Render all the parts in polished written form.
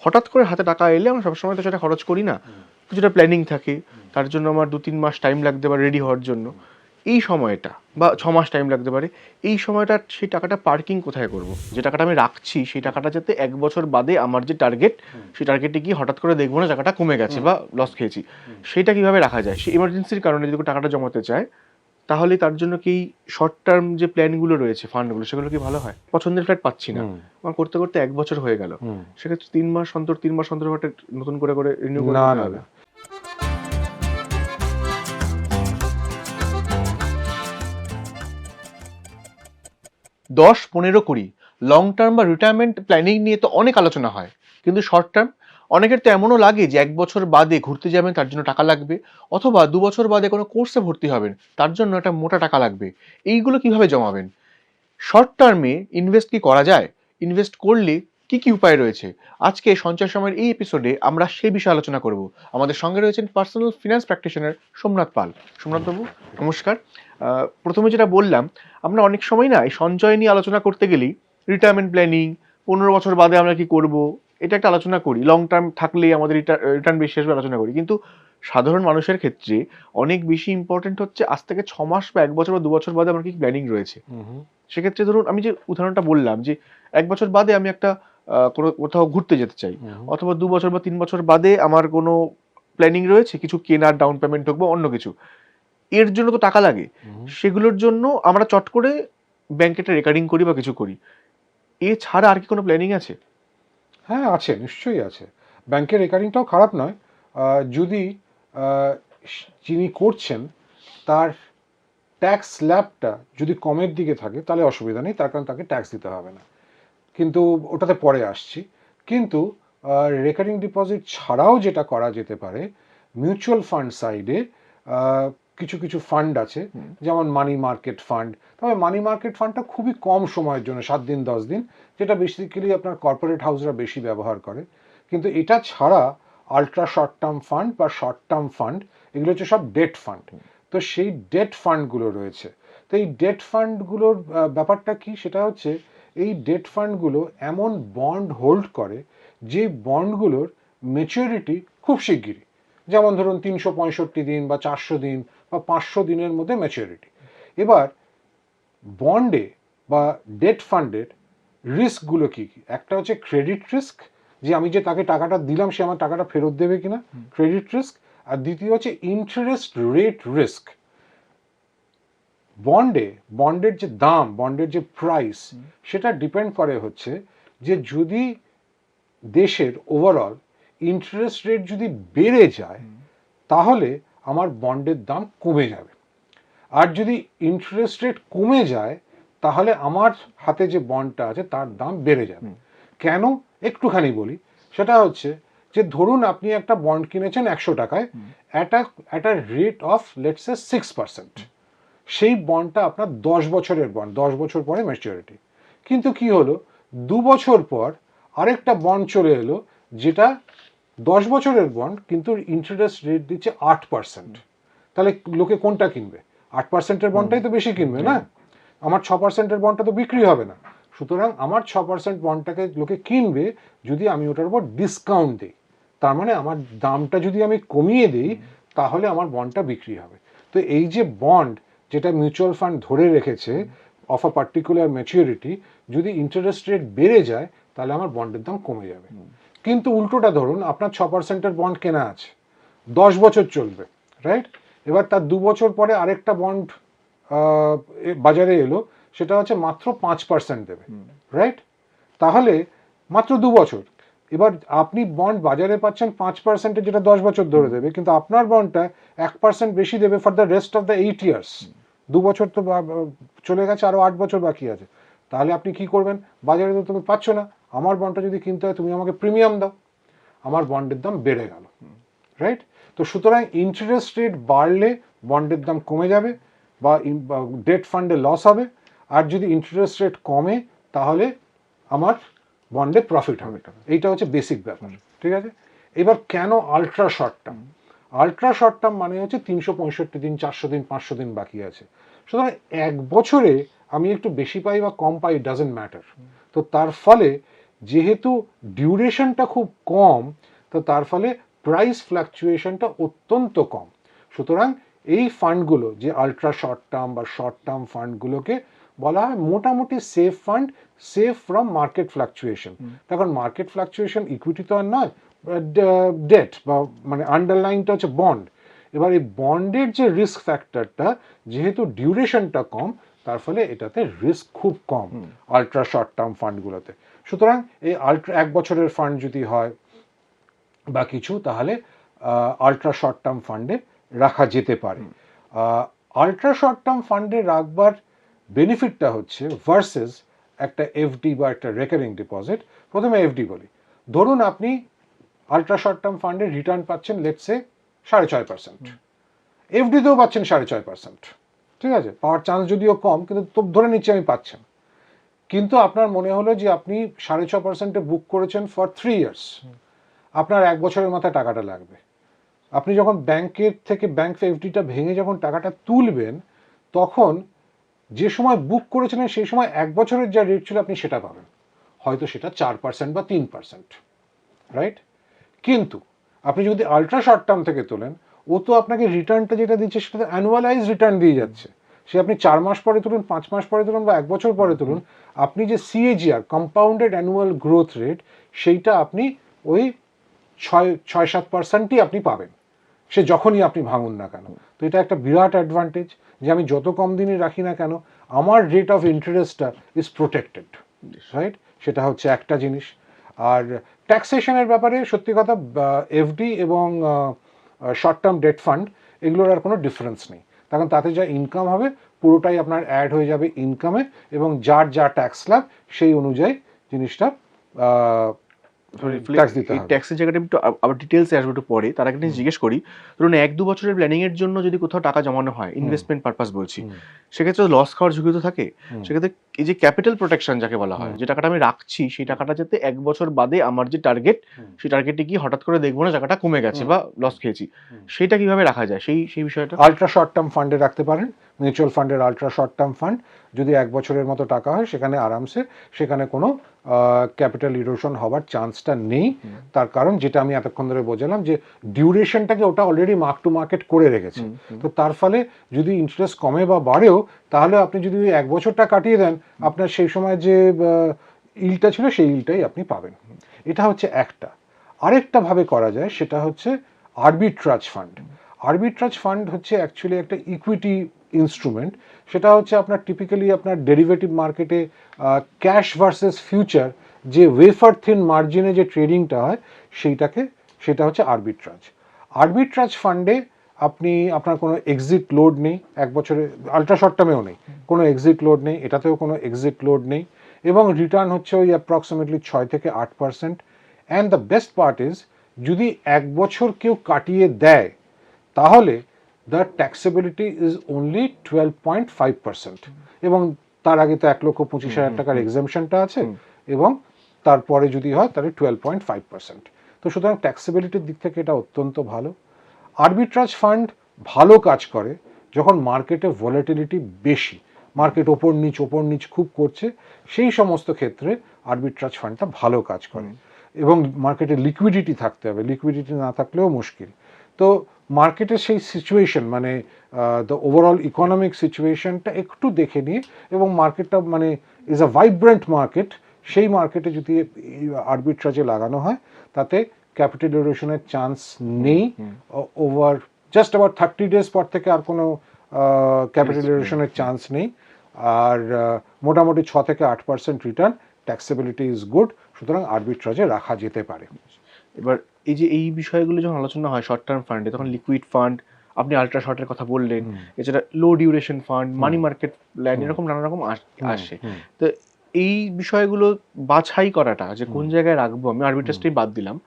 হঠাৎ করে হাতে টাকা এলে আমরা সবসময় তো সেটা খরচ করি না, কিছুটা প্ল্যানিং থাকে, তার জন্য আমার 2-3 মাস টাইম লাগতে পারে রেডি হওয়ার জন্য। এই সময়টা বা 6 মাস টাইম লাগতে পারে, এই সময়টা সেই টাকাটা পার্কিং কোথায় করব? যে টাকাটা আমি রাখছি সেই টাকাটা যাতে 1 বছর বাদে আমার যে টার্গেট, সেই টার্গেটে গিয়ে হঠাৎ করে দেখবো না টাকাটা কমে গেছে বা লস খেয়েছি। সেটা কিভাবে রাখা যায়? সেই এমার্জেন্সির কারণে যদি কেউ টাকাটা জমাতে চায়, তাহলে তার জন্য কি শর্ট টার্ম যে প্ল্যানগুলো রয়েছে, ফান্ডগুলো, সেগুলো কি ভালো হয়? পছন্দের ফ্ল্যাট পাচ্ছি না, আমার করতে করতে 1 বছর হয়ে গেল, সেক্ষেত্রে 3 মাস অন্তর একটা নতুন করে রিনিউ করে না নিতে না হবে। না 10, 15, 20 লং টার্ম বা রিটায়ারমেন্ট প্ল্যানিং নিয়ে তো অনেক আলোচনা হয়, কিন্তু শর্ট টার্ম অনেকের তো এমনও লাগে যে 1 বছর বাদে ঘুরতে যাবেন, তার জন্য টাকা লাগবে, অথবা 2 বছর বাদে কোনো কোর্সে ভর্তি হবেন, তার জন্য একটা মোটা টাকা লাগবে। এইগুলো কিভাবে জমাবেন? শর্ট টার্মে ইনভেস্ট কি করা যায়? ইনভেস্ট করলে কি কি উপায় রয়েছে? আজকে সঞ্চয় সময়ের এই এপিসোডে আমরা সেই বিষয়ে আলোচনা করব। আমাদের সঙ্গে রয়েছেন পার্সোনাল ফিনান্স প্র্যাকটিশনার সোমনাথ পাল। সোমনাথ বাবু, নমস্কার। প্রথমে যেটা বললাম, আমরা অনেক সময় না এই সঞ্চয় নিয়ে আলোচনা করতে গেলেই রিটায়ারমেন্ট প্ল্যানিং, 15 বছর বাদে আমরা কি করব, এটা একটা আলোচনা করি। লং টার্ম থাকলে আমাদের রিটার্ন বেশি আসবে আলোচনা করি, কিন্তু সাধারণ মানুষের ক্ষেত্রে অনেক বেশি ইম্পর্টেন্ট হচ্ছে আজ থেকে 6 মাস বা 1 বছর বা 2 বছর বাদে আমার কি প্ল্যানিং রয়েছে। সেক্ষেত্রে ধরুন আমি যে উদাহরণটা বললাম যে 1 বছর বাদে আমি একটা কোনো কোথাও ঘুরতে যেতে চাই, অথবা 2 বছর বা 3 বছর বাদে আমার কোনো প্ল্যানিং রয়েছে কিছু কেনার, ডাউন পেমেন্ট হোক বা অন্য কিছু, এর জন্য তো টাকা লাগে। সেগুলোর জন্য আমরা চট করে ব্যাংকে একটা রেকারিং করি বা কিছু করি, এছাড়া আর কি কোনো প্ল্যানিং আছে? হ্যাঁ আছে, নিশ্চয়ই আছে। ব্যাংকের রেকারিংটাও খারাপ নয়, যদি আহ, যিনি করছেন তার ট্যাক্স স্ল্যাবটা যদি কমের দিকে থাকে তাহলে অসুবিধা নেই, তার কারণ তাকে ট্যাক্স দিতে হবে না। কিন্তু ওটাতে পরে আসছি। কিন্তু রেকারিং ডিপোজিট ছাড়াও যেটা করা যেতে পারে, মিউচুয়াল ফান্ড সাইডে কিছু কিছু ফান্ড আছে, যেমন মানি মার্কেট ফান্ড। তবে মানি মার্কেট ফান্ডটা খুবই কম সময়ের জন্য, 7 দিন 10 দিন, যেটা বেসিক্যালি আপনার কর্পোরেট হাউসরা বেশি ব্যবহার করে। কিন্তু এটা ছাড়া আলট্রা শর্ট টার্ম ফান্ড বা শর্ট টার্ম ফান্ড, এগুলো হচ্ছে সব ডেট ফান্ড। তো সেই ডেট ফান্ডগুলো রয়েছে। তো এই ডেট ফান্ডগুলোর ব্যাপারটা কি, সেটা হচ্ছে এই ডেট ফান্ডগুলো এমন বন্ড হোল্ড করে যে বন্ডগুলোর ম্যাচুরিটি খুব শিগগিরই, যেমন ধরুন 365 দিন বা 400 দিন বা 500 দিনের মধ্যে ম্যাচুরিটি। এবার বন্ডে বা ডেট ফান্ডের রিস্কগুলো কী কী? একটা হচ্ছে ক্রেডিট রিস্ক, যে আমি যে তাকে টাকাটা দিলাম সে আমার টাকাটা ফেরত দেবে কিনা, ক্রেডিট রিস্ক। আর দ্বিতীয় হচ্ছে ইন্টারেস্ট রেট রিস্ক। বন্ডের যে দাম, বন্ডের যে প্রাইস, সেটা ডিপেন্ড করে হচ্ছে যে যদি দেশের ওভারঅল ইন্টারেস্ট রেট যদি বেড়ে যায় তাহলে আমার বন্ডের দাম কমে যাবে, আর যদি ইন্টারেস্ট রেট কমে যায় তাহলে আমার হাতে যে বন্ডটা আছে তার দাম বেড়ে যাবে। কেন, একটুখানি বলি। সেটা হচ্ছে যে ধরুন আপনি একটা বন্ড কিনেছেন 100 টাকায়, at a rate of let's say 6%। সেই বন্ডটা আপনার 10 বছরের বন্ড, 10 বছর পরে ম্যাচুরিটি। কিন্তু কি হলো, 2 বছর পর আরেকটা বন্ড চলে এলো যেটা 10 বছরের বন্ড, কিন্তু ইন্টারেস্ট রেট দিচ্ছে 8%। তাহলে লোকে কোনটা কিনবে? 8%-এর বন্ডটাই তো বেশি কিনবে না? আমার 6%-এর বন্ডটা তো বিক্রি হবে না। সুতরাং আমার 6% বন্ডটাকে লোকে কিনবে যদি আমি ওটার উপর ডিসকাউন্ট দিই। তার মানে আমার দামটা যদি আমি কমিয়ে দিই তাহলে আমার বন্ডটা বিক্রি হবে। তো এই যে বন্ড যেটা মিউচুয়াল ফান্ড ধরে রেখেছে অফ আ পার্টিকুলার ম্যাচুরিটি, যদি ইন্টারেস্ট রেট বেড়ে যায় তাহলে আমার বন্ডের দাম কমে যাবে। কিন্তু উল্টোটা ধরুন আপনার 6%-এর বন্ড কেনা আছে, 10 বছর চলবে, রাইট? এবার তার 2 বছর পরে আরেকটা বন্ড বাজারে এলো, সেটা হচ্ছে মাত্র 5% দেবে, রাইট? তাহলে মাত্র 2 বছর, এবার আপনি বন্ড বাজারে পাচ্ছেন 5%, যেটা 10 বছর ধরে দেবে, কিন্তু আপনার বন্ডটা 1% বেশি দেবে for the rest of the 8 years. 2 বছর তো চলে গেছে, আরো 8 বছর বাকি আছে। তাহলে আপনি কি করবেন? বাজারে তো তুমি পাচ্ছ না, আমার বন্ডটা যদি কিনতে হয় তুমি আমাকে প্রিমিয়াম দাও, আমার বন্ডের দাম বেড়ে গেল, রাইট? তো সুতরাং ইন্টারেস্ট রেট বাড়লে বন্ডের দাম কমে যাবে বা ডেট ফান্ডে লস হবে, আর যদি ইন্টারেস্ট রেট কমে তাহলে আমার বন্ডে প্রফিট হবে। এইটা হচ্ছে বেসিক ব্যাপার, ঠিক আছে? এবার কেন ultra short term? Ultra short term মানে হচ্ছে 365 দিন, 400 দিন, 500 দিন বাকি আছে। সুতরাং 1 বছরে আমি একটু বেশি পাই বা কম পাই, ডাজেন্ট ম্যাটার। তো তার ফলে যেহেতু ডিউরেশনটা খুব কম, তো তার ফলে প্রাইস ফ্ল্যাকচুয়েশনটা অত্যন্ত কম। সুতরাং এই ফান্ডগুলো যে আলট্রা শর্ট টার্ম বা শর্ট টার্ম ফান্ডগুলোকে বলা হয় মোটামুটি safe fund, safe from market fluctuation. তখন মার্কেট ফ্ল্যাকচুয়েশন ইকুইটি তো আর নয়, ডেট বা মানে আন্ডারলাইনটা হচ্ছে বন্ড। এবার এই বন্ডের যে রিস্ক ফ্যাক্টরটা, যেহেতু ডিউরেশনটা কম, তার ফলে এটাতে রিস্ক খুব কম আলট্রা শর্ট টার্ম ফান্ডগুলোতে। সুতরাং এই আলট্রা 1 বছরের ফান্ড যদি হয় বা কিছু, তাহলে আলট্রা শর্ট টার্ম ফান্ডে রাখা যেতে পারে। আলট্রা শর্ট টার্ম ফান্ডে রাখবার বেনিফিটটা হচ্ছে ভার্সেস একটা এফডি বা একটা রেকারিং ডিপোজিট। প্রথমে এফডি বলি। ধরুন আপনি আলট্রা শর্ট টার্ম ফান্ডে রিটার্ন পাচ্ছেন লেটসে 6.5%, এফডিতেও পাচ্ছেন 6.5%, ঠিক আছে, পাওয়ার চান্স যদিও কম, কিন্তু তো ধরে নিচ্ছি আমি পাচ্ছেন। কিন্তু আপনার মনে হলো যে আপনি 6.5%-এ বুক করেছেন ফর 3 ইয়ার্স, আপনার 1 বছরের মাথায় টাকাটা লাগবে। আপনি যখন ব্যাংকের থেকে ব্যাংক এফডিটা ভেঙে যখন টাকাটা তুলবেন, তখন যে সময় বুক করেছিলেন সেই সময় 1 বছরের যা রেট ছিল আপনি সেটা পাবেন, হয়তো সেটা 4% বা 3%, রাইট? কিন্তু আপনি যদি আলট্রা শর্ট টার্ম থেকে তোলেন, ও তো আপনাকে রিটার্নটা যেটা দিচ্ছে সেটা অ্যানুয়ালাইজ রিটার্ন দিয়ে যাচ্ছে। সে আপনি 4 মাস পরে তুলুন, 5 মাস পরে তুলুন বা 1 বছর পরে তুলুন, আপনি যে CAGR compounded annual growth rate, সেইটা আপনি ওই 6-7%ই আপনি পাবেন, সে যখনই আপনি ভাঙুন না কেন। তো এটা একটা বিরাট অ্যাডভান্টেজ যে আমি যত কম দিনে রাখি না কেন আমার রেট অফ ইন্টারেস্টটা ইজ প্রোটেক্টেড, রাইট? সেটা হচ্ছে একটা জিনিস। আর ট্যাক্সেশনের ব্যাপারে সত্যি কথা, এফডি এবং শর্ট টার্ম ডেট ফান্ড এগুলোর আর কোনো ডিফারেন্স নেই, কারণ তাতে যা ইনকাম হবে পুরোটাই আপনার অ্যাড হয়ে যাবে ইনকামে, এবং যার যা ট্যাক্স স্ল্যাব সেই অনুযায়ী জিনিসটা ট্যাক্স দিতে হবে। ট্যাক্সের জায়গাটা একটু আবার ডিটেলসে আসবে একটু পরে। তার আগে জিজ্ঞেস করি, ধরুন 1-2 বছরের প্ল্যানিং এর জন্য যদি কোথাও টাকা জমানো হয়, ইনভেস্টমেন্ট পারপাস বলছি, সেক্ষেত্রে লস খাওয়ার ঝুঁকি তো থাকে। সেক্ষেত্রে এই যে ক্যাপিটাল প্রোটেকশন যাকে বলা হয়, যে টাকাটা আমি রাখছি সেই টাকাটা যাতে 1 বছর বাদে আমার যে টার্গেট, সেই টার্গেটে গিয়ে হঠাৎ করে দেখবো না টাকাটা কমে গেছে বা লস খেয়েছি, সেটা কিভাবে রাখা যায় সেই বিষয়টা? আলট্রা শর্ট টার্ম ফান্ডে রাখতে পারেন। মিউচুয়াল ফান্ডের আলট্রা শর্ট টার্ম ফান্ড যদি 1 বছরের মতো টাকা হয়, সেখানে আরামসে, সেখানে কোনো ক্যাপিটাল ইরোশন হওয়ার চান্সটা নেই। তার কারণ যেটা আমি এতক্ষণ ধরে বোঝালাম, যে ডিউরেশনটাকে ওটা অলরেডি মার্ক টু মার্কেট করে রেখেছে। তো তার ফলে যদি ইন্টারেস্ট কমে বা বাড়েও, তাহলে আপনি যদি 1 বছরটা কাটিয়ে দেন, আপনার সেই সময় যে ইলটা ছিল সেই ইলটাই আপনি পাবেন। এটা হচ্ছে একটা। আরেকটা ভাবে করা যায়, সেটা হচ্ছে আরবিট্রাজ ফান্ড। আরবিট্রাজ ফান্ড হচ্ছে অ্যাকচুয়ালি একটা ইকুইটি ইনস্ট্রুমেন্ট। সেটা হচ্ছে আপনার টিপিক্যালি আপনার ডেরিভেটিভ মার্কেটে ক্যাশ ভার্সেস ফিউচার যে ওয়েফার থিন মার্জিনে যে ট্রেডিংটা হয়, সেটা হচ্ছে আরবিট্রাজ। আরবিট্রাজ ফান্ডে আপনার কোনো এক্সিট লোড নেই, 1 বছরে আলট্রা শর্ট টার্মেও নেই, কোনো এক্সিট লোড নেই, এটাতেও কোনো এক্সিট লোড নেই, এবং রিটার্ন হচ্ছে ওই approximately 6-8%। And the best part is, যদি 1 বছর কেউ কাটিয়ে দেয়, তাহলে দ্য ট্যাক্সেবিলিটি ইজ অনলি 12.5%, এবং তার আগে তো 1,25,000 টাকার এক্সামশনটা আছে, এবং তারপরে যদি হয় তাহলে 12.5%। তো সুতরাং ট্যাক্সেবিলিটির দিক থেকে এটা অত্যন্ত ভালো। আরবিট্রাজ ফান্ড ভালো কাজ করে যখন মার্কেটে ভলাটিলিটি বেশি, মার্কেট ওপর নিচ খুব করছে, সেই সমস্ত ক্ষেত্রে আরবিট্রাজ ফান্ডটা ভালো কাজ করে। এবং মার্কেটে লিকুইডিটি থাকতে হবে, লিকুইডিটি না থাকলেও মুশকিল। তো মার্কেটের সেই সিচুয়েশন, মানে দ্য ওভারঅল ইকোনমিক সিচুয়েশনটা একটু দেখে নিয়ে, এবং মার্কেটটা মানে ইজ আ ভাইব্রেন্ট মার্কেট, সেই মার্কেটে যদি আরবিট্রাজে লাগানো হয়, তাতে ক্যাপিটাল ইরোশনের চান্স নেই। ওভার জাস্ট আবার 30 ডেজ পর থেকে আর কোনো ক্যাপিটাল ইরোশনের চান্স নেই। আর মোটামুটি 6-8% রিটার্ন, ট্যাক্সেবিলিটি ইজ গুড, সুতরাং আরবিট্রাজে রাখা যেতে পারে। এবার এই যে এই বিষয়গুলো যখন আলোচনা হয় শর্ট টার্ম ফান্ডে, তখন লিকুইড ফান্ড, আপনি আলট্রা শর্টের কথা বললেন, এছাড়া low duration fund, money market plan, এরকম নানা রকম আসে। তো এই বিষয়গুলো বাছাই করাটা, যে কোন জায়গায় রাখবো, আমি আরবিট্রাজটাই বাদ দিলাম,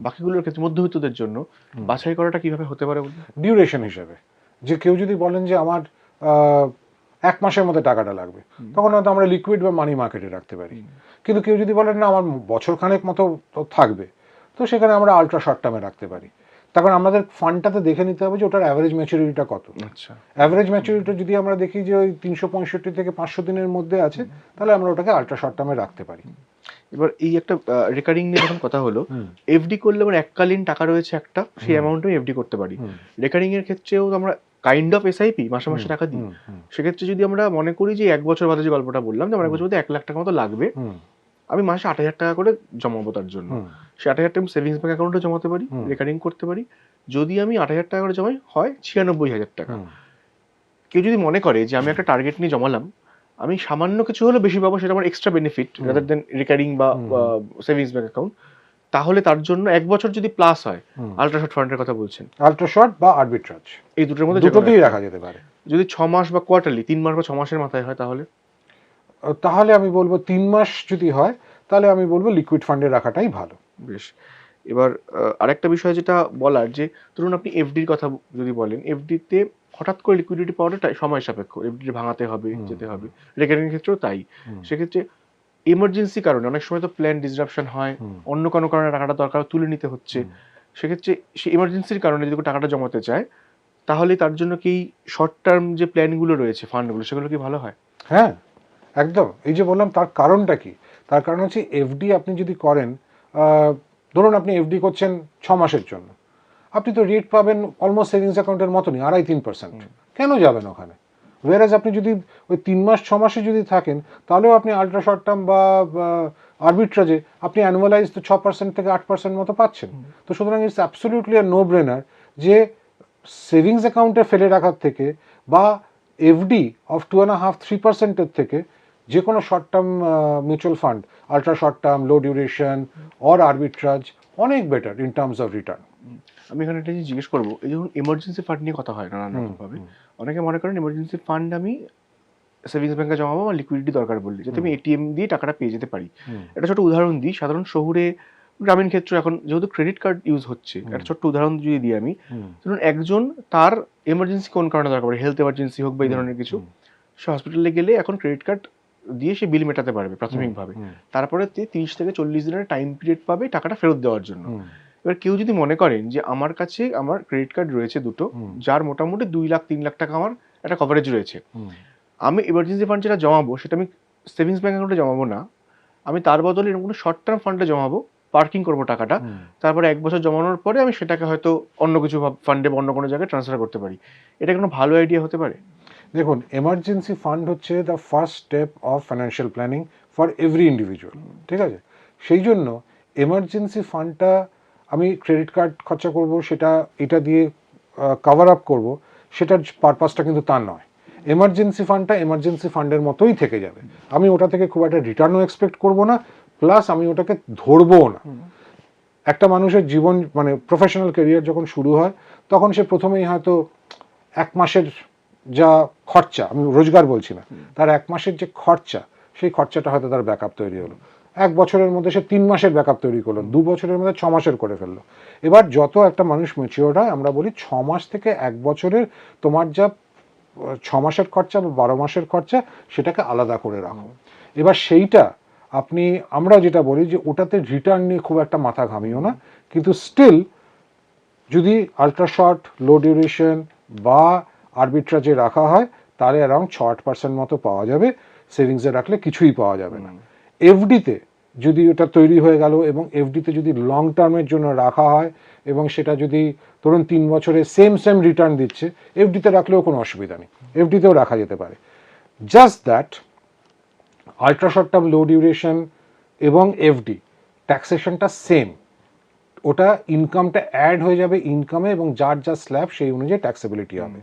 বাকিগুলোর ক্ষেত্রে মধ্যবিত্তদের জন্য বাছাই করাটা কিভাবে হতে পারে? ডিউরেশন হিসেবে, যে কেউ যদি বলেন যে আমার 1 মাসের মধ্যে টাকাটা লাগবে, তখন হয়তো আমরা লিকুইড বা মানি মার্কেটে রাখতে পারি। কিন্তু কেউ যদি বলেন না আমার বছর খানেক মতো থাকবে, তো সেখানে আমরা আলট্রা শর্ট টার্মে রাখতে পারি। তখন আমাদের ফান্ডটাতে দেখে নিতে হবে যে ওটার অ্যাভারেজ ম্যাচুরিটিটা কত। আচ্ছা, অ্যাভারেজ ম্যাচুরিটি যদি আমরা দেখি যে ওই 365 থেকে 500 দিনের মধ্যে আছে, তাহলে আমরা ওটাকে আলট্রা শর্ট টার্মে রাখতে পারি। এবার এই একটা রেকারিং নিয়ে যখন কথা হলো, হুম, এফডি করলে আমার এককালীন টাকা রয়েছে একটা, সেই অ্যামাউন্ট আমি এফডি করতে পারি। হুম, রেকারিং এর ক্ষেত্রেও তো আমরা কাইন্ড অফ এসআইপি মাসে হুম, মাসে টাকা দিই। হুম, হুম, সেক্ষেত্রে যদি আমরা মনে করি যে ১ বছর বাদে যে গল্পটা বললাম যে আমার ১ বছর বাদে ১,০০,০০০ টাকা মতো লাগবে, হুম, আমি মাসে ৮,০০০ টাকা করে জমাবো তার জন্য। হুম, সে ৮,০০০ টাকা আমি সেভিংস ব্যাংক অ্যাকাউন্টে জমাতে পারি, হুম, রেকারিং করতে পারি। যদি আমি ৮,০০০ টাকা করে জমাই, হয় ৯৬,০০০ টাকা। হুম, কেউ যদি মনে করে যে আমি একটা টার্গেট নিয়ে জমালাম, আমি সামান্য কিছু হলেও বেশি পাবো, সেটা আমার extra benefit rather than recurring বা হুম, সেভিংস ব্যাংক অ্যাকাউন্ট, তাহলে তার জন্য ১ বছর যদি প্লাস হয়, হুম। আল্ট্রা শর্ট ফান্ডের কথা বলছেন, আল্ট্রা শর্ট বা আরবিট্রাজ এই দুটোর মধ্যে যে কোনো দুটোতেই একটা। রাখা যেতে পারে। যদি ৬ মাস বা কোয়ার্টারলি ৩ মাস বা ৬ মাসের মাথায় হয় তাহলে? তাহলে আমি বলবো ৩ মাস যদি হয় তাহলে আমি বলবো লিকুইড ফান্ডে রাখাটাই ভালো। বেশ। এবার আরেকটা বিষয় যেটা বলার যে, ধরুন আপনি এফডির কথা যদি বলেন, এফডিতে হঠাৎ করে লিকুইডিটি পাওয়াটা সময় সাপেক্ষ। এফডি ভাঙাতে হবে, হুম, যেতে হবে। রেকারিং এর ক্ষেত্রেও তাই। হুম, সেক্ষেত্রে এমার্জেন্সি কারণে অনেক সময় তো প্ল্যান ডিসরাপশন হয়, হুম, অন্য কোনো কারণে টাকাটা দরকার তুলে নিতে হচ্ছে। সেক্ষেত্রে সেই এমার্জেন্সির কারণে যদি কেউ টাকাটা জমাতে চায়, তাহলে তার জন্য কি শর্ট টার্ম যে প্ল্যানগুলো রয়েছে, ফান্ডগুলো, সেগুলো কি ভালো হয়? হ্যাঁ, একদম। এই যে বললাম তার কারণটা কি? তার কারণ হচ্ছে এফডি আপনি যদি করেন, আহ, ধরুন আপনি এফডি করছেন 6 মাসের জন্য, আপনি তো রেট পাবেন অলমোস্ট সেভিংস অ্যাকাউন্টের মতনই, ২.৫-৩%। কেন যাবেন ওখানে? ওয়ারাজ আপনি যদি ওই ৩ মাস ৬ মাসে যদি থাকেন, তাহলেও আপনি আল্ট্রা শর্ট টার্ম বা আরবিট্রাজে আপনি অ্যানুয়ালাইজ তো ৬% থেকে ৮% মতো পাচ্ছেন। তো সুতরাং it's absolutely a no brainer যে সেভিংস অ্যাকাউন্টে ফেলে রাখার থেকে বা এফডি অফ 2.5-3%-এর থেকে যে কোনো short term mutual fund, ultra short term, low duration or arbitrage অনেক better in terms of return. আমি এখানে একটা জিনিস জিজ্ঞেস করবো, এই ধরুন এমার্জেন্সি ফান্ড নিয়ে কথা হয় নানান রকম ভাবে। অনেকে মনে করেন এমার্জেন্সি ফান্ড আমি সেভিংস ব্যাংকে জমাবো, আমার লিকুইডিটি দরকার বললে, যাতে আমি এটিএম দিয়ে টাকাটা পেয়ে যেতে পারি। একটা ছোট উদাহরণ দিই, সাধারণ শহুরে, গ্রামীণ ক্ষেত্রে এখন যেহেতু ক্রেডিট কার্ড ইউজ হচ্ছে, একটা ছোট্ট উদাহরণ যদি দিই আমি, ধরুন একজন, তার এমার্জেন্সি কোন কারণে দরকার পড়ে, হেলথ এমার্জেন্সি হোক বা এই ধরনের কিছু, সে হসপিটালে গেলে এখন ক্রেডিট কার্ড দিয়ে সে বিল মেটাতে পারবে প্রাথমিকভাবে। তারপরে ৩০ থেকে ৪০ দিনের টাইম পিরিয়ড পাবে টাকাটা ফেরত দেওয়ার জন্য। এবার কেউ যদি মনে করেন যে আমার কাছে আমার ক্রেডিট কার্ড রয়েছে দুটো, যার মোটামুটি ২ লাখ ৩ লাখ টাকা আমার একটা কভারেজ রয়েছে, আমি এমার্জেন্সি ফান্ড যেটা জমাবো সেটা আমি সেভিংস ব্যাংক অ্যাকাউন্টে জমাবো না, আমি তার বদলে এরকম কোনো শর্ট টার্ম ফান্ডে জমাবো, পার্কিং করবো টাকাটা, তারপরে ১ বছর জমানোর পরে আমি সেটাকে হয়তো অন্য কিছু ফান্ডে বা অন্য কোনো জায়গায় ট্রান্সফার করতে পারি। এটা কোনো ভালো আইডিয়া হতে পারে? দেখুন, এমার্জেন্সি ফান্ড হচ্ছে the first step of financial planning for every individual, ঠিক আছে? সেই জন্য এমার্জেন্সি ফান্ডটা আমি ক্রেডিট কার্ড খরচা করব, সেটা এটা দিয়ে কভার আপ করব, সেটার পারপাসটা কিন্তু তা নয়। এমার্জেন্সি ফান্ডটা এমার্জেন্সি ফান্ডের মতোই থেকে যাবে। আমি ওটা থেকে খুব একটা রিটার্নও এক্সপেক্ট করব না, প্লাস আমি ওটাকে ধরবও না। একটা মানুষের জীবন মানে প্রফেশনাল ক্যারিয়ার যখন শুরু হয়, তখন সে প্রথমেই হয়তো ১ মাসের যা খরচা, আমি রোজগার বলছি না, তার ১ মাসের যে খরচা, সেই খরচাটা হয়তো তার ব্যাকআপ তৈরি হলো। ১ বছরের মধ্যে সে ৩ মাসের ব্যাকআপ তৈরি করলো, ২ বছরের মধ্যে ৬ মাসের করে ফেললো। এবার যত একটা মানুষ ম্যাচিওর হয়, আমরা বলি ৬ মাস থেকে ১ বছরের তোমার যা ৬ মাসের খরচা বা ১২ মাসের খরচা, সেটাকে আলাদা করে রাখো। এবার সেইটা আপনি, আমরা যেটা বলি যে ওটাতে রিটার্ন নিয়ে খুব একটা মাথা ঘামিও না, কিন্তু স্টিল যদি আল্ট্রা শর্ট, লো ডিউরেশন বা আরবিট্রাজে রাখা হয়, তাহলে অ্যারাউন্ড ৬-৮% মতো পাওয়া যাবে। সেভিংসে রাখলে কিছুই পাওয়া যাবে না। এফডিতে যদি ওটা তৈরি হয়ে গেল এবং এফডিতে যদি লং টার্মের জন্য রাখা হয় এবং সেটা যদি ধরুন ৩ বছরে সেম রিটার্ন দিচ্ছে, এফডিতে রাখলেও কোনো অসুবিধা নেই, এফডিতেও রাখা যেতে পারে। Just that ultra short term, low duration এবং এফডি ট্যাক্সেশনটা সেম, ওটা ইনকামটা অ্যাড হয়ে যাবে ইনকামে এবং যার যা স্ল্যাব সেই অনুযায়ী ট্যাক্সেবিলিটি হবে।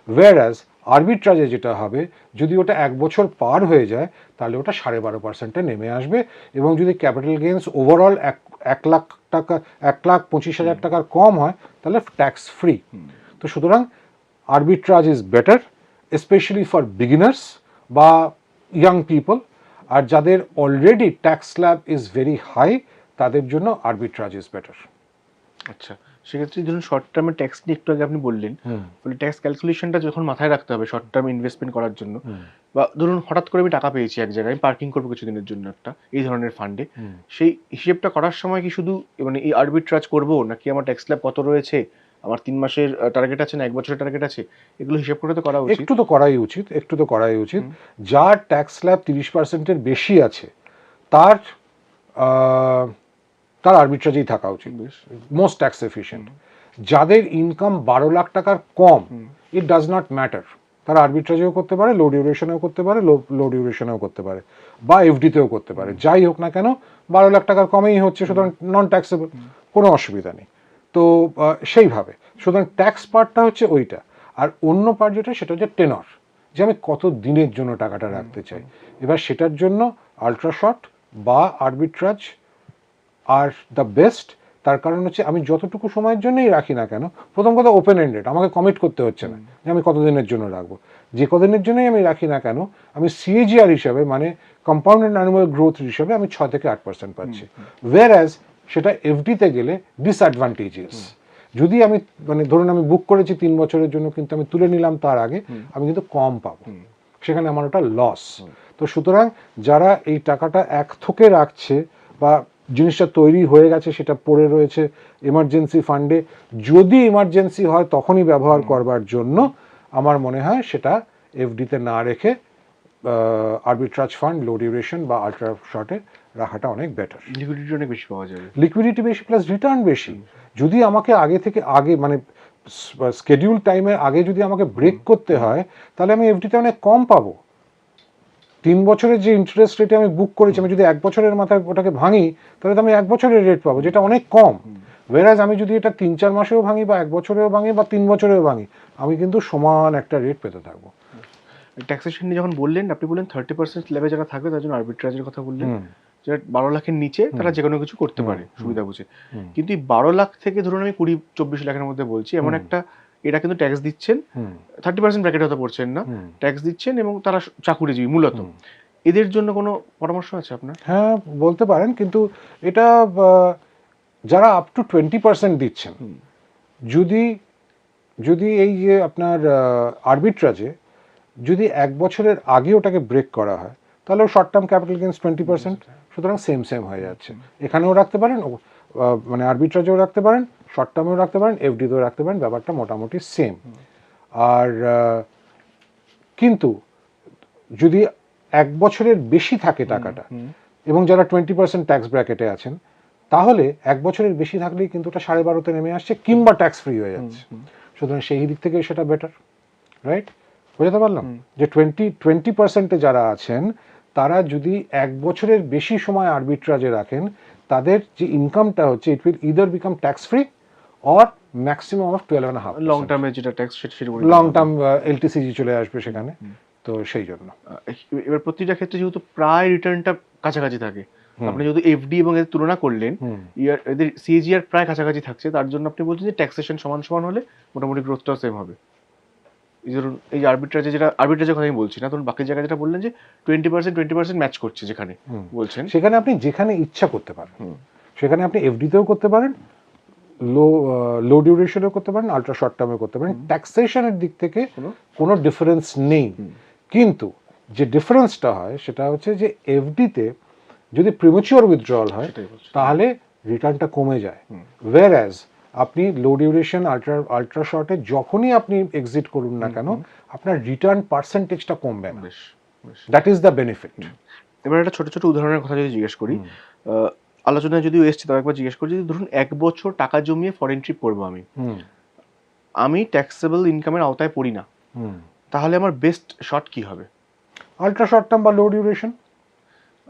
ওয়ারাজ আরবিট্রাজে যেটা হবে, যদি ওটা ১ বছর পার হয়ে যায়, তাহলে ওটা ১২.৫%-এ নেমে আসবে এবং যদি ক্যাপিটাল গেইনস ওভারঅল ১ লাখ টাকা, ১,২৫,০০০ টাকার কম হয়, তাহলে ট্যাক্স ফ্রি। তো সুতরাং arbitrage is better, specially for beginners বা ইয়াং পিপল, আর যাদের already tax slab is very high, তাদের জন্য আরবিট্রাজ ইজ বেটার। আচ্ছা, সেক্ষেত্রে ধরুন শর্ট টার্মের ট্যাক্স নিয়ে একটু আগে আপনি বললেন, বলে ট্যাক্স ক্যালকুলেশনটা যখন মাথায় রাখতে হবে শর্ট টার্ম ইনভেস্টমেন্ট করার জন্য, বা ধরুন হঠাৎ করে আমি টাকা পেয়েছি এক জায়গায়, আমি পার্কিং করবো কিছুদিনের জন্য একটা এই ধরনের ফান্ডে, সেই হিসেবটা করার সময় কি শুধু মানে এই আরবিট্রাজ করবো, নাকি আমার ট্যাক্স স্ল্যাব কত রয়েছে, আমার ৩ মাসের টার্গেট আছে না ১ বছরের টার্গেট আছে, এগুলো হিসেব করে তো করা উচিত। একটু তো করাই উচিত, একটু তো করাই উচিত। যার ট্যাক্স স্ল্যাব ৩০%-এর বেশি আছে, তার তার আরবিট্রাজেই থাকা উচিত, বেশ। Most tax efficient. যাদের ইনকাম 12 লাখ টাকার কম, ইট ডাজ নট ম্যাটার, তারা আরবিট্রাজেও করতে পারে, লো ডিউরেশনেও করতে পারে, লো ডিউরেশনেও করতে পারে, বা এফডিতেও করতে পারে, যাই হোক না কেন 12 লাখ টাকার কমেই হচ্ছে, সুতরাং নন ট্যাক্সেবল, কোনো অসুবিধা নেই। তো সেইভাবে সুতরাং ট্যাক্স পার্টটা হচ্ছে ওইটা। আর অন্য পার্ট যেটা, সেটা হচ্ছে টেনর, যে আমি কত দিনের জন্য টাকাটা রাখতে চাই। এবার সেটার জন্য আলট্রা শর্ট বা আরবিট্রাজ আর দ্য বেস্ট। তার কারণ হচ্ছে আমি যতটুকু সময়ের জন্যই রাখি না কেন, প্রথম কথা ওপেন এন্ডেড, আমাকে কমিট করতে হচ্ছে না যে আমি কতদিনের জন্য রাখবো। যে কদিনের জন্যই আমি রাখি না কেন, আমি সিএজিআর হিসাবে, মানে কম্পাউন্ডেড অ্যানুয়াল গ্রোথ হিসাবে আমি 6 থেকে 8% পাচ্ছি। ওয়েরাজ সেটা এফডিতে গেলে ডিসঅ্যাডভান্টেজেস। যদি আমি মানে ধরুন আমি বুক করেছি 3 বছরের জন্য, কিন্তু আমি তুলে নিলাম তার আগে, আমি কিন্তু কম পাবো, সেখানে আমার ওটা লস। তো সুতরাং যারা এই টাকাটা এক থোকে রাখছে, বা জিনিসটা তৈরি হয়ে গেছে সেটা পড়ে রয়েছে এমার্জেন্সি ফান্ডে, যদি ইমার্জেন্সি হয় তখনই ব্যবহার করবার জন্য, আমার মনে হয় সেটা এফডিতে না রেখে আরবিট্রাজ ফান্ড, লো ডিউরেশন বা আলট্রা শর্টে রাখাটা অনেক বেটার। লিকুইডিটি অনেক বেশি পাওয়া যাবে। লিকুইডিটি বেশি প্লাস রিটার্ন বেশি। যদি আমাকে আগে মানে স্কেডিউল টাইমের আগে যদি আমাকে ব্রেক করতে হয়, তাহলে আমি এফডিতে অনেক কম পাবো। 3 বছরের যে ইন্টারেস্ট রেটে আমি বুক করেছি, আমি যদি 1 বছরের মাথায় ওটাকে ভাঙি, তাহলে তো আমি 1 বছরের রেট পাবো, যেটা অনেক কম। ওয়েরাজ আমি যদি এটা 3-4 মাসেও ভাঙি, বা 1 বছরেও ভাঙি, বা 3 বছরেও ভাঙি, আমি কিন্তু সমান একটা রেট পেতে থাকবো। ট্যাক্সেশন নিয়ে যখন বললেন, আপনি বললেন 30% স্ল্যাবে যারা থাকবে তার জন্য আরবিট্রাজের কথা বললেন, যেটা 12 লাখের নিচে তারা যে কোনো কিছু করতে পারে সুবিধা বুঝে। কিন্তু এই 12 লাখ থেকে ধরুন আমি 20-24 লাখের মধ্যে বলছি, এমন একটা, এরা কিন্তু ট্যাক্স দিচ্ছেন, 30% ব্র্যাকেটে হয়তো পড়ছেন না, ট্যাক্স দিচ্ছেন, এবং তারা চাকুরিজীবী মূলত। এদের জন্য কোনো পরামর্শ আছে আপনার? হ্যাঁ, বলতে পারেন, কিন্তু এটা যারা আপ টু 20% দিচ্ছেন, যদি এই যে আপনার আরবিট্রাজে যদি 1 বছরের আগে ওটাকে ব্রেক করা হয়, তাহলে শর্ট টার্ম ক্যাপিটাল গেইনস 20%, সুতরাং সেম হয়ে যাচ্ছে। এখানেও রাখতে পারেন, মানে আরবিট্রাজেও রাখতে পারেন, শর্ট টার্মেও রাখতে পারেন, এফডিতেও রাখতে পারেন, ব্যাপারটা মোটামুটি সেম। আর কিন্তু যদি 1 বছরের বেশি থাকে টাকাটা, এবং যারা 20% ট্যাক্স ব্র্যাকেটে আছেন, তাহলে 1 বছরের বেশি থাকলেই কিন্তু ওটা 12.5-তে নেমে আসছে, কিংবা ট্যাক্স ফ্রি হয়ে যাচ্ছে। সুতরাং সেই দিক থেকে সেটা বেটার, রাইট? বুঝতে পারলাম যে 20%-এ যারা আছেন, তারা যদি 1 বছরের বেশি সময় আরবিট্রাজে রাখেন, তাদের যে ইনকামটা হচ্ছে, it will either become tax free or maximum of 12.5%। Long টার্মে যেটা ট্যাক্স, সেটা লং টার্ম এলটিসিজি চলে আসবে সেখানে। তো সেই জন্য এবার প্রতিটা ক্ষেত্রে যেহেতু প্রায় রিটার্নটা কাছাকাছি থাকে, আপনি যেহেতু এফডি এবং এর তুলনা করলেন, এদের সিএজিআর প্রায় কাছাকাছি থাকছে, তার জন্য আপনি বলছেন যে ট্যাক্সেশন সমান হলে মোটামুটি গ্রোথটাও সেম হবে। এই ধরুন এই আরবিট্রাজের কথা আমি বলছি না, ধরুন বাকি জায়গায় যেটা বললেন যে 20% ম্যাচ করছে, যেখানে বলছেন সেখানে আপনি যেখানে ইচ্ছা করতে পারেন, সেখানে আপনি এফডিতেও করতে পারেন, লো ডিউরেশনেও করতে পারেন, আলট্রা শর্ট টার্মে করতে পারেন। ট্যাক্সেশনের দিক থেকে কোনো ডিফারেন্স নেই, কিন্তু যে ডিফারেন্সটা হয় সেটা হচ্ছে যে এফডিতে যদি প্রিমেচিওর উইথড্রয়াল হয়, তাহলে রিটার্নটা কমে যায়। ওয়্যারঅ্যাজ আপনি লো ডিউরেশন আলট্রা শর্টে যখনই আপনি এক্সিট করুন না কেন, আপনার রিটার্ন পার্সেন্টেজটা কমবে না। That is the benefit. এবার একটা ছোট উদাহরণের কথা যদি জিজ্ঞেস করি, আলোচনায় যদি এসছে, তবে একবার জিজ্ঞেস করি, যদি ধরুন 1 বছর টাকা জমিয়ে ফরেন ট্রিপ করবো, আমি ট্যাক্সেবল ইনকামের আওতায় পড়ি না, তাহলে আমার বেস্ট শর্ট কি হবে? আলট্রা শর্ট টার্ম বা লো ডিউরেশন।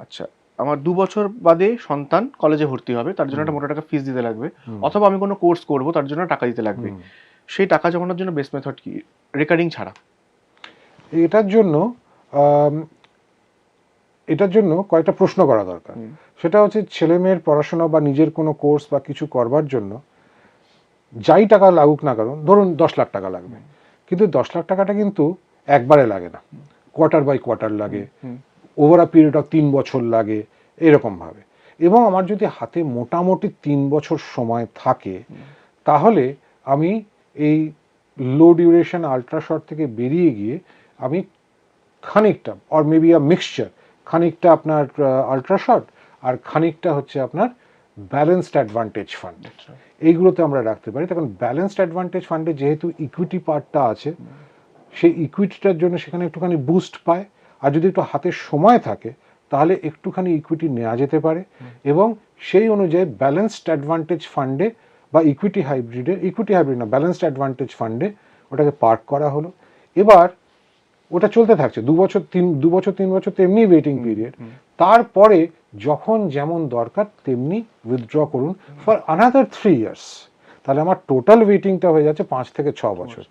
আচ্ছা, আমার 2 বছর বাদে সন্তান কলেজে ভর্তি হবে, তার জন্য একটা মোটা টাকা ফিস দিতে লাগবে, অথবা আমি কোনো কোর্স করব, তার জন্য টাকা দিতে লাগবে। সেই টাকা জমানোর জন্য বেস্ট মেথড কি, রেকারিং ছাড়া? এটার জন্য কয়েকটা প্রশ্ন করা দরকার। সেটা হচ্ছে ছেলে মেয়ের পড়াশোনা বা নিজের কোনো কোর্স বা কিছু করবার জন্য যাই টাকা লাগুক না কারণ, ধরুন 10 লাখ টাকা লাগবে, কিন্তু 10 লাখ টাকাটা কিন্তু একবারে লাগে না, কোয়ার্টার বাই কোয়ার্টার লাগে, ওভার আ পিরিয়ড অফ 3 বছর লাগে, এরকম ভাবে। এবং আমার যদি হাতে মোটামুটি 3 বছর সময় থাকে, তাহলে আমি এই লো ডিউরেশন আলট্রা শর্ট থেকে বেরিয়ে গিয়ে আমি খানিকটা, অর মেবি আ মিক্সচার, খানিকটা আপনার আলট্রা শর্ট আর খানিকটা হচ্ছে আপনার ব্যালেন্সড অ্যাডভান্টেজ ফান্ড, এইগুলোতে আমরা রাখতে পারি। তখন ব্যালেন্সড অ্যাডভান্টেজ ফান্ডে যেহেতু ইকুইটি পার্টটা আছে, সেই ইকুইটিটার জন্য সেখানে একটুখানি বুস্ট পায়, আর যদি একটু হাতে সময় থাকে, তাহলে একটুখানি ইকুইটি নেওয়া যেতে পারে এবং সেই অনুযায়ী ব্যালেন্সড অ্যাডভান্টেজ ফান্ডে বা ইকুইটি হাইব্রিড না, ব্যালেন্সড অ্যাডভান্টেজ ফান্ডে ওটাকে পার্ক করা হলো। এবার ওটা চলতে থাকছে 2 বছর 3 বছর তো এমনি ওয়েটিং পিরিয়ড, তারপরে যখন যেমন দরকার তেমনি উইথড্র করুন ফর আনাদার 3 ইয়ার্স। তাহলে আমার টোটাল ওয়েটিংটা হয়ে যাচ্ছে 5 থেকে 6 বছর।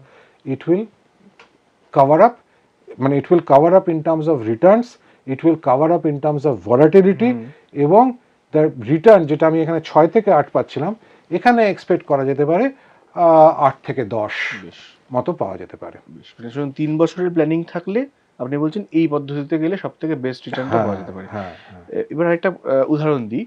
ইট উইল কভার আপ, মানে it will cover up in terms of Returns, it will cover up in terms of volatility, এবং দ্য রিটার্ন যেটা আমি এখানে 6 থেকে 8 পাচ্ছিলাম, এখানে এক্সপেক্ট করা যেতে পারে 8 থেকে 10 মতো পাওয়া যেতে পারে। 3 বছরের প্ল্যানিং থাকলে আপনি বলছেন এই পদ্ধতিতে গেলে সব থেকে বেস্ট রিটার্নটা পাওয়া যেতে পারে। এবার একটা উদাহরণ দিই।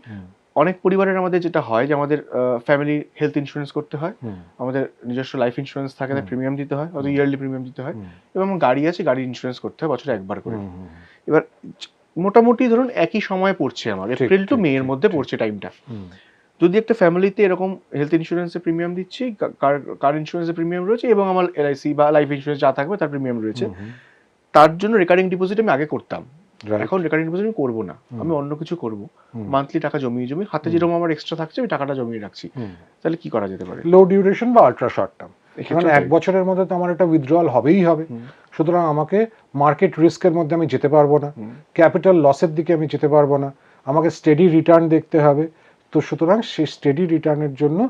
অনেক পরিবারের আমাদের যেটা হয় যে আমাদের ফ্যামিলি হেলথ ইন্স্যুরেন্স করতে হয়, আমাদের নিজস্ব লাইফ ইন্স্যুরেন্স থাকে, তার প্রিমিয়াম দিতে হয়, অথবা ইয়ারলি প্রিমিয়াম দিতে হয়, এবং গাড়ি আছে, গাড়ির ইন্স্যুরেন্স করতে হয় বছরে একবার করে। এবার মোটামুটি ধরুন একই সময় পড়ছে, আমার এপ্রিল টু মে এর মধ্যে পড়ছে টাইমটা। যদি একটা ফ্যামিলিতে এরকম হেলথ ইন্স্যুরেন্সের প্রিমিয়াম দিচ্ছি, কার ইন্স্যুরেন্সের প্রিমিয়াম রয়েছে, এবং আমার এলআইসি বা লাইফ ইন্স্যুরেন্স যা থাকবে তার প্রিমিয়াম রয়েছে, তার জন্য রেকারিং ডিপোজিট আমি আগে করতাম। এখন রেকারিং ডিপোজিট আমি করবো না, আমি অন্য কিছু করবো। মান্থলি টাকা জমিয়ে হাতে যেরকম আমার এক্সট্রা থাকছে আমি টাকাটা জমিয়ে রাখছি। তাহলে কি করা যেতে পারে? লো ডিউরেশন বা আল্ট্রা শর্ট টার্ম, কারণ 1 বছরের মধ্যে তো আমার একটা উইথড্রয়াল হবেই হবে। সুতরাং আমাকে মার্কেট রিস্কের মধ্যে আমি যেতে পারবো না, ক্যাপিটাল লসের দিকে আমি যেতে পারবো না, আমাকে স্টেডি রিটার্ন দেখতে হবে। তো সুতরাং সেই স্টেডি রিটার্নের জন্য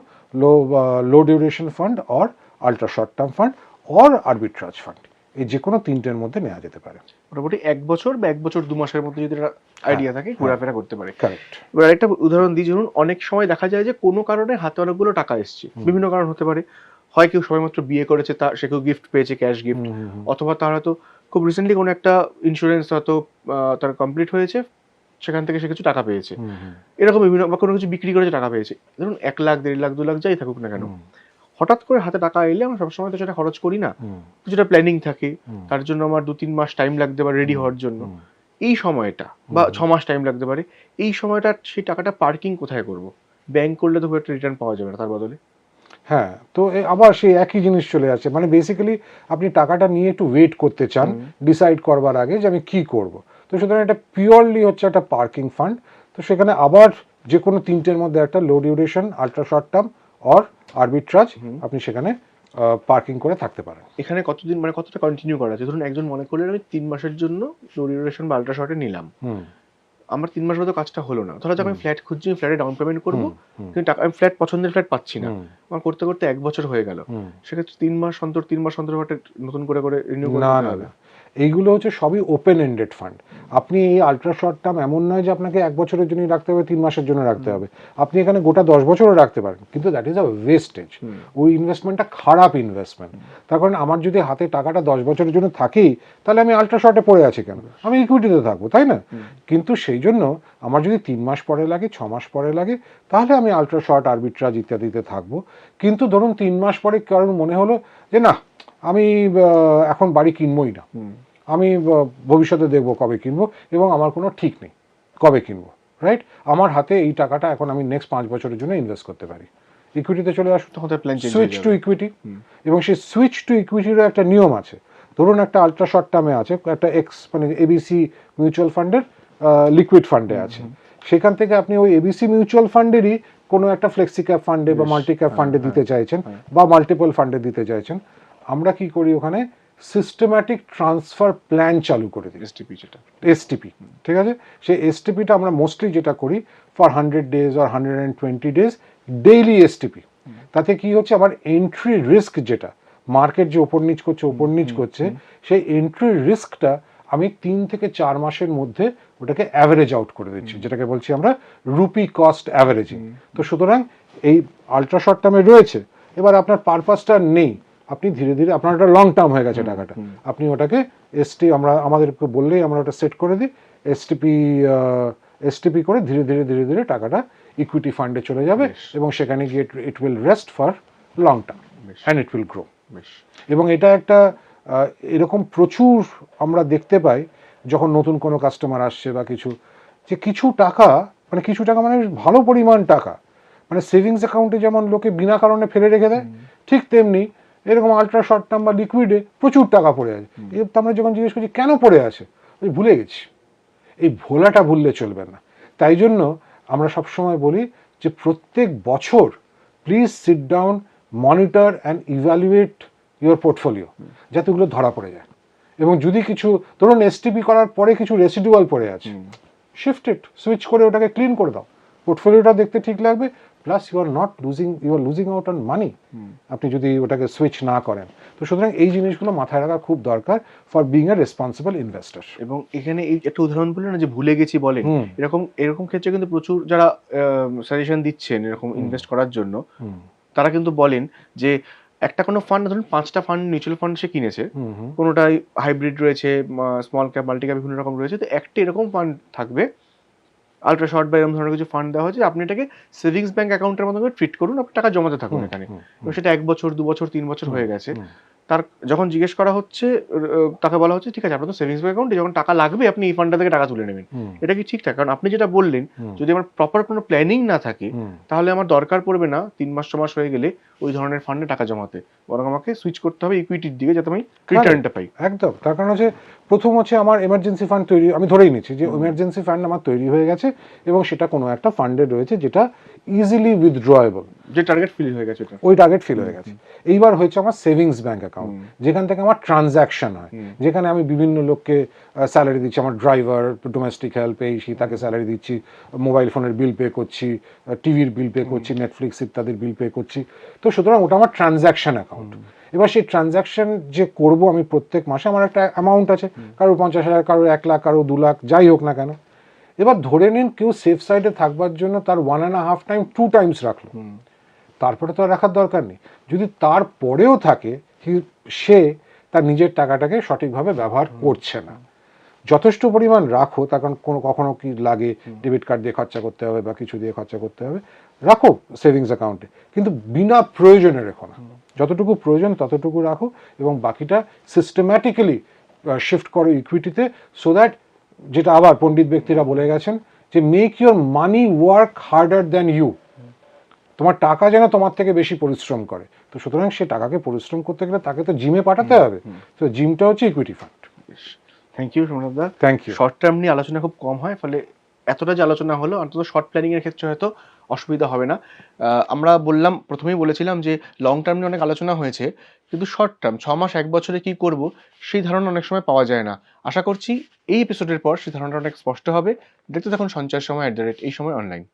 low duration fund or ultra short term fund or arbitrage fund, এই যে কোনো তিনটের মধ্যে নেওয়া যেতে পারে। মোটামুটি 1 বছর বা 1 বছর 2 মাসের মধ্যে যদি আইডিয়া থাকে ঘোরাফেরা করতে পারে। কারেক্ট। এবার আরেকটা উদাহরণ দিই, ধরুন অনেক সময় দেখা যায় যে কোনো কারণে হাতে অনেকগুলো টাকা এসছে, বিভিন্ন কারণ হতে পারে। হয় কেউ সবেমাত্র বিয়ে করেছে, সে কেউ গিফট পেয়েছে, ক্যাশ গিফট, অথবা তার হয়তো খুব রিসেন্টলি কোনো একটা ইন্স্যুরেন্স হয়তো তার কমপ্লিট হয়েছে, সেখান থেকে সে কিছু টাকা পেয়েছে, এরকম বিভিন্ন, বা কোনো কিছু বিক্রি করেছে টাকা পেয়েছে, ধরুন 1 লাখ 1.5 লাখ 2 লাখ যাই থাকুক না কেন, হঠাৎ করে হাতে টাকা এলে আমরা সবসময় তো সেটা খরচ করি না, কিছুটা প্ল্যানিং থাকে, তার জন্য আমার 2-3 মাস টাইম লাগতে পারে রেডি হওয়ার জন্য। এই সময়টা বা 6 মাস টাইম লাগতে পারে, এই সময়টা সেই টাকাটা পার্কিং কোথায় করব? ব্যাংক করলে তো খুব একটা রিটার্ন পাওয়া যাবে না তার বদলে। হ্যাঁ, তো আবার সেই একই জিনিস চলে আসে, মানে বেসিক্যালি আপনি টাকাটা নিয়ে একটু ওয়েট করতে চান ডিসাইড করবার আগে যে আমি কি করব। তো সুতরাং এটা পিওরলি হচ্ছে একটা পার্কিং ফান্ড। তো সেখানে আবার যে কোনো তিনটের মধ্যে একটা low duration, ultra short term or arbitrage আপনি সেখানে পার্কিং করে থাকতে পারেন। এখানে কতদিন, মানে কতটা কন্টিনিউ করা আছে? ধরুন একজন মনে করলেন আমি 3 মাসের জন্য লো ডিউরেশন বা আল্ট্রা শর্টে নিলাম, আমার 3 মাস মতো কাজটা হলো না, ধরো আমি ফ্ল্যাট খুঁজছি, ফ্ল্যাটে ডাউন পেমেন্ট করবো, কিন্তু টাকা, আমি ফ্ল্যাট পছন্দের ফ্ল্যাট পাচ্ছি না, আমার করতে করতে 1 বছর হয়ে গেল, সেক্ষেত্রে 3 মাস অন্তর নতুন করে রিনিউ করতে হবে? এইগুলো হচ্ছে সবই ওপেন এন্ডেড ফান্ড। আপনি এই আল্ট্রা শর্ট টার্ম এমন নয় যে আপনাকে 1 বছরের জন্য রাখতে হবে, 3 মাসের জন্য রাখতে হবে, আপনি এখানে গোটা 10 বছরও রাখতে পারেন, কিন্তু দ্যাট ইজ আ ওয়েস্টেজ। ওই ইনভেস্টমেন্টটা খারাপ ইনভেস্টমেন্ট। তার কারণ আমার যদি হাতে টাকাটা 10 বছরের জন্য থাকেই, তাহলে আমি আল্ট্রা শর্টে পড়ে আছি কেন? আমি ইকুইটিতে থাকবো, তাই না? কিন্তু সেই জন্য আমার যদি 3 মাস পরে লাগে, 6 মাস পরে লাগে, তাহলে আমি আল্ট্রা শর্ট, আরবিট্রাজ ইত্যাদিতে থাকবো। কিন্তু ধরুন 3 মাস পরে কারণ মনে হলো যে না, আমি এখন বাড়ি কিনবই না, আমি ভবিষ্যতে দেখবো কবে কিনবো, এবং আমার কোনো ঠিক নেই কবে কিনবো, রাইট? আমার হাতে এই টাকাটা এখন আমি নেক্সট 5 বছরের জন্য ইনভেস্ট করতে পারি, ইকুইটিতে চলে আসুন, তখন সুইচ টু ইকুইটি। এবং সেই সুইচ টু ইকুইটিরও একটা নিয়ম আছে। ধরুন একটা আল্ট্রা শর্ট টার্মে আছে, একটা মানে এবিসি মিউচুয়াল ফান্ডের লিকুইড ফান্ডে আছে, সেখান থেকে আপনি ওই এবিসি মিউচুয়াল ফান্ডেরই কোনো একটা ফ্লেক্সি ক্যাপ ফান্ডে বা মাল্টি ক্যাপ ফান্ডে দিতে চাইছেন, বা মাল্টিপল ফান্ডে দিতে চাইছেন, আমরা কি করি ওখানে সিস্টেম্যাটিক ট্রান্সফার প্ল্যান চালু করে দিই, এসটিপি, যেটা এসটিপি, ঠিক আছে? সেই এসটিপিটা আমরা মোস্টলি যেটা করি for 100 days or 120 days daily STP. তাতে কি হচ্ছে, আমার এন্ট্রি রিস্ক, যেটা মার্কেট যে ওপর নিচ করছে, সেই এন্ট্রি রিস্কটা আমি 3 থেকে 4 মাসের মধ্যে ওটাকে অ্যাভারেজ আউট করে দিচ্ছি, যেটাকে বলছি আমরা রুপি কস্ট অ্যাভারেজিং। তো সুতরাং এই আল্ট্রা শর্ট টার্মে রয়েছে, এবার আপনার পারপাসটা নেই, আপনি ধীরে ধীরে, আপনার একটা লং টার্ম হয়ে গেছে টাকাটা, আপনি ওটাকে আমাদেরকে বললেই আমরা ওটা সেট করে দিই, এসটিপি করে ধীরে ধীরে টাকাটা ইকুইটি ফান্ডে চলে যাবে, এবং সেখানে গিয়ে it will rest for long term and it will grow. এবং এটা একটা এরকম প্রচুর আমরা দেখতে পাই যখন নতুন কোনো কাস্টমার আসছে বা কিছু, যে কিছু টাকা মানে ভালো পরিমাণ টাকা, মানে সেভিংস অ্যাকাউন্টে যেমন লোকে বিনা কারণে ফেলে রেখে দেয়, ঠিক তেমনি এরকম আল্ট্রা শর্ট টার্ম বা লিকুইডে প্রচুর টাকা পড়ে আছে। আমরা যখন জিজ্ঞেস করছি কেন পড়ে আছে, ভুলে গেছি। এই ভোলাটা ভুললে চলবে না। তাই জন্য আমরা সবসময় বলি যে প্রত্যেক বছর please sit down, monitor and evaluate your portfolio, যাতে ওগুলো ধরা পড়ে যায়। এবং যদি কিছু ধরুন এসটিপি করার পরে কিছু রেসিডুয়াল পড়ে আছে, শিফট ইট, সুইচ করে ওটাকে ক্লিন করে দাও, পোর্টফোলিওটা দেখতে ঠিক লাগবে, plus you are losing out on money আপনি যদি ওটাকে সুইচ না করেন। তো সুতরাং এই জিনিসগুলো মাথায় রাখা খুব দরকার for being a responsible investor. এবং এখানে এই একটা উদাহরণ বললেন না যে ভুলে গেছি বলেন, এরকম ক্ষেত্রে কিন্তু প্রচুর যারা সাজেশন দিচ্ছেন এরকম ইনভেস্ট করার জন্য, তারা কিন্তু বলেন যে একটা কোনো ফান্ড, ধরুন 5টা ফান্ড মিউচুয়াল ফান্ড সে কিনেছে, কোনোটাই হাইব্রিড রয়েছে, স্মল ক্যাপ, মাল্টি ক্যাপ বিভিন্ন রকম রয়েছে, তো একটা এরকম ফান্ড থাকবে আলট্রা শর্ট বা এরকম ধরনের কিছু ফান্ড দেওয়া হয়েছে, আপনি এটাকে সেভিংস ব্যাংক অ্যাকাউন্টের মতো করে ট্রিট করুন, আপনি টাকা জমাতে থাকুন এখানে। এবং সেটা 1 বছর 2 বছর 3 বছর হয়ে গেছে, তার যখন জিজ্ঞেস করা হচ্ছে তাকে বলা হচ্ছে ঠিক আছে আপনার তো সেভিংস ব্যাংক অ্যাকাউন্টে যখন টাকা লাগবে আপনি এই ফান্ডটা থেকে টাকা তুলে নেবেন। এটা কি ঠিকঠাক? কারণ আপনি যেটা বললেন, যদি আমার প্রপার কোনো প্ল্যানিং না থাকে তাহলে আমার দরকার পড়বে না 3 মাস 6 মাস হয়ে গেলে ওই ধরনের ফান্ডে টাকা জমাতে, বরং আমাকে সুইচ করতে হবে ইকুইটির দিকে যাতে আমি রিটার্নটা পাই। একদম, তার কারণ হচ্ছে প্রথম হচ্ছে আমার এমার্জেন্সি ফান্ড তৈরি, আমি ধরেই নিচ্ছি যে এমার্জেন্সি ফান্ড আমার তৈরি হয়ে গেছে এবং সেটা কোনো একটা ফান্ডে রয়েছে যেটা ইজিলি উইথড্রয়েবল, যে টার্গেট ফিল হয়ে গেছে, ওই টার্গেট ফিল হয়ে গেছে। এইবার হচ্ছে আমার সেভিংস ব্যাংক অ্যাকাউন্ট, যেখান থেকে আমার ট্রানজ্যাকশন হয়, যেখানে আমি বিভিন্ন লোককে স্যালারি দিচ্ছি, আমার ড্রাইভার, ডোমেস্টিক হেল্প, এই সেই তাকে স্যালারি দিচ্ছি, মোবাইল ফোনের বিল পে করছি, টিভির বিল পে করছি, নেটফ্লিক্স ইত্যাদির বিল পে করছি। তো সুতরাং ওটা আমার ট্রানজ্যাকশন অ্যাকাউন্ট। এবার সেই ট্রানজ্যাকশন যে করব আমি প্রত্যেক মাসে, আমার একটা অ্যামাউন্ট আছে, কারো 50,000, কারো 1 লাখ, কারো 2 লাখ, যাই হোক না কেন। এবার ধরে নিন কেউ সেফ সাইডে থাকবার জন্য তার 1.5 টাইম 2 টাইমস রাখলো, তারপরে তো আর রাখার দরকার নেই। যদি তারপরেও থাকে সে তার নিজের টাকাটাকে সঠিকভাবে ব্যবহার করছে না, যথেষ্ট পরিমাণ রাখো, তার কারণ কখনো কি লাগে ডেবিট কার্ড দিয়ে খরচা করতে হবে বা কিছু দিয়ে খরচা করতে হবে, রাখো সেভিংস অ্যাকাউন্টে, কিন্তু বিনা প্রয়োজনে রেখো না, যতটুকু প্রয়োজন ততটুকু রাখো এবং বাকিটা সিস্টেম্যাটিক্যালি শিফট করো ইকুইটিতে, সো দ্যাট, যেটা আবার পণ্ডিত ব্যক্তিরা বলে গেছেন যে make your money work harder than you, তোমার টাকা যেন তোমার থেকে বেশি পরিশ্রম করে। তো সুতরাং সে টাকাকে পরিশ্রম করতে গেলে তাকে তো জিমে পাঠাতে হবে, তো জিমটা হচ্ছে equity fund. Thank you Somnath da. Thank you. Short term নিয়ে আলোচনা খুব কম হয়, ফলে এতটা যে আলোচনা হলো অন্তত শর্ট প্ল্যানিং এর ক্ষেত্রে হয়তো অসুবিধা হবে না। আমরা বললাম, প্রথমেই বলেছিলাম যে লং টার্ম নিয়ে অনেক আলোচনা হয়েছে, কিন্তু শর্ট টার্ম 6 মাস 1 বছরে কি করব সেই ধারণা অনেক সময় পাওয়া যায় না। আশা করছি এই এপিসোডের পর সেই ধারণাটা অনেক স্পষ্ট হবে। দেখতে থাকুন সঞ্চয়ের সময় @ এই সময় অনলাইন।